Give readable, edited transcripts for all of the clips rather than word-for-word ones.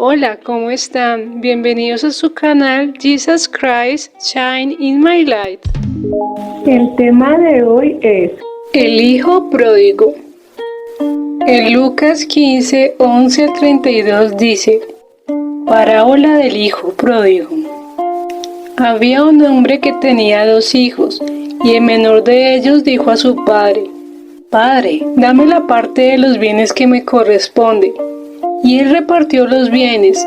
Hola, ¿cómo están? Bienvenidos a su canal Jesus Christ Shine in My Light. El tema de hoy es El Hijo Pródigo. En Lucas 15, 11 al 32 dice: Parábola del Hijo Pródigo. Había un hombre que tenía 2 hijos, y el menor de ellos dijo a su padre: Padre, dame la parte de los bienes que me corresponde. Y él repartió los bienes.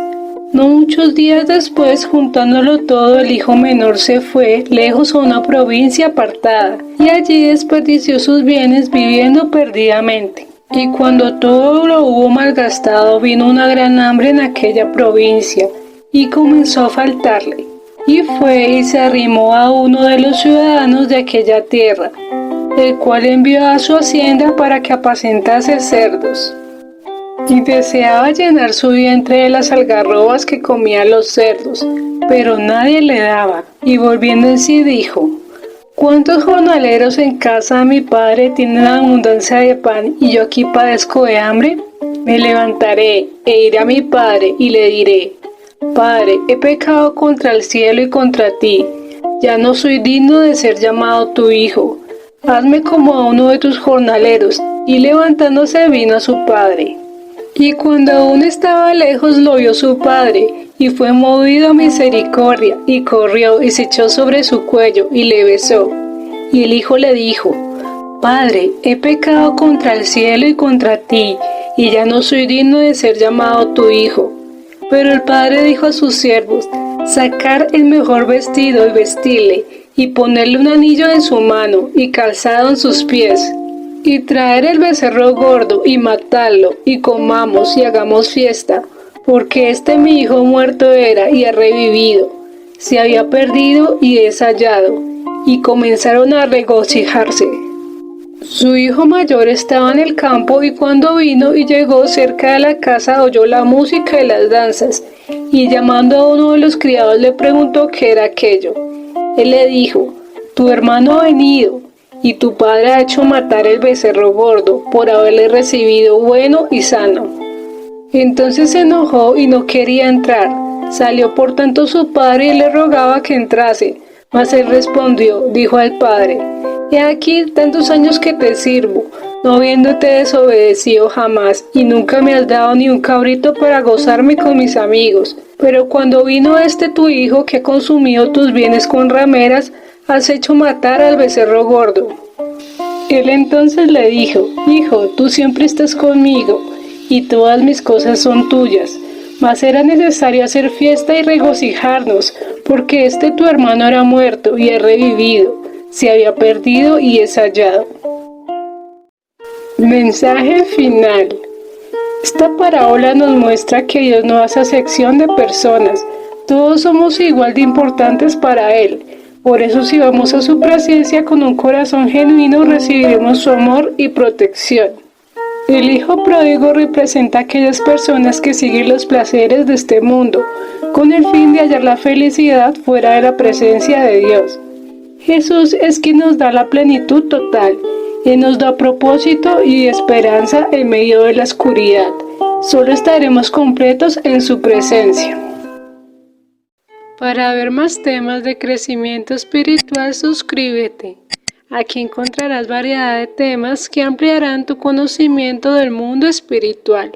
No muchos días después, juntándolo todo, el hijo menor se fue lejos a una provincia apartada, y allí desperdició sus bienes viviendo perdidamente. Y cuando todo lo hubo malgastado, vino una gran hambre en aquella provincia, y comenzó a faltarle. Y fue y se arrimó a uno de los ciudadanos de aquella tierra, el cual envió a su hacienda para que apacentase cerdos. Y deseaba llenar su vientre de las algarrobas que comían los cerdos, pero nadie le daba. Y volviendo en sí dijo: ¿Cuántos jornaleros en casa de mi padre tienen abundancia de pan y yo aquí padezco de hambre? Me levantaré e iré a mi padre y le diré: Padre, he pecado contra el cielo y contra ti. Ya no soy digno de ser llamado tu hijo. Hazme como a uno de tus jornaleros. Y levantándose vino a su padre. Y cuando aún estaba lejos lo vio su padre, y fue movido a misericordia, y corrió y se echó sobre su cuello, y le besó. Y el hijo le dijo: Padre, he pecado contra el cielo y contra ti, y ya no soy digno de ser llamado tu hijo. Pero el padre dijo a sus siervos: Sacar el mejor vestido y vestirle, y ponerle un anillo en su mano, y calzado en sus pies. Y traer el becerro gordo y matarlo, y comamos y hagamos fiesta, porque mi hijo muerto era y ha revivido, se había perdido y es hallado. Y comenzaron a regocijarse. Su hijo mayor estaba en el campo, y cuando vino y llegó cerca de la casa oyó la música y las danzas, y llamando a uno de los criados le preguntó qué era aquello. Él le dijo: Tu hermano ha venido, y tu padre ha hecho matar el becerro gordo por haberle recibido bueno y sano. Entonces se enojó y no quería entrar. Salió por tanto su padre y le rogaba que entrase. Mas él respondió, dijo al padre: He aquí tantos años que te sirvo, no habiéndote desobedecido jamás, y nunca me has dado ni un cabrito para gozarme con mis amigos. Pero cuando vino tu hijo que ha consumido tus bienes con rameras, has hecho matar al becerro gordo. Él entonces le dijo: Hijo, tú siempre estás conmigo, y todas mis cosas son tuyas. Mas era necesario hacer fiesta y regocijarnos, porque tu hermano era muerto y ha revivido, se había perdido y es hallado. Mensaje final. Esta parábola nos muestra que Dios no hace acepción de personas. Todos somos igual de importantes para Él. Por eso, si vamos a su presencia con un corazón genuino, recibiremos su amor y protección. El hijo pródigo representa a aquellas personas que siguen los placeres de este mundo, con el fin de hallar la felicidad fuera de la presencia de Dios. Jesús es quien nos da la plenitud total, y nos da propósito y esperanza en medio de la oscuridad. Solo estaremos completos en su presencia. Para ver más temas de crecimiento espiritual, suscríbete. Aquí encontrarás variedad de temas que ampliarán tu conocimiento del mundo espiritual.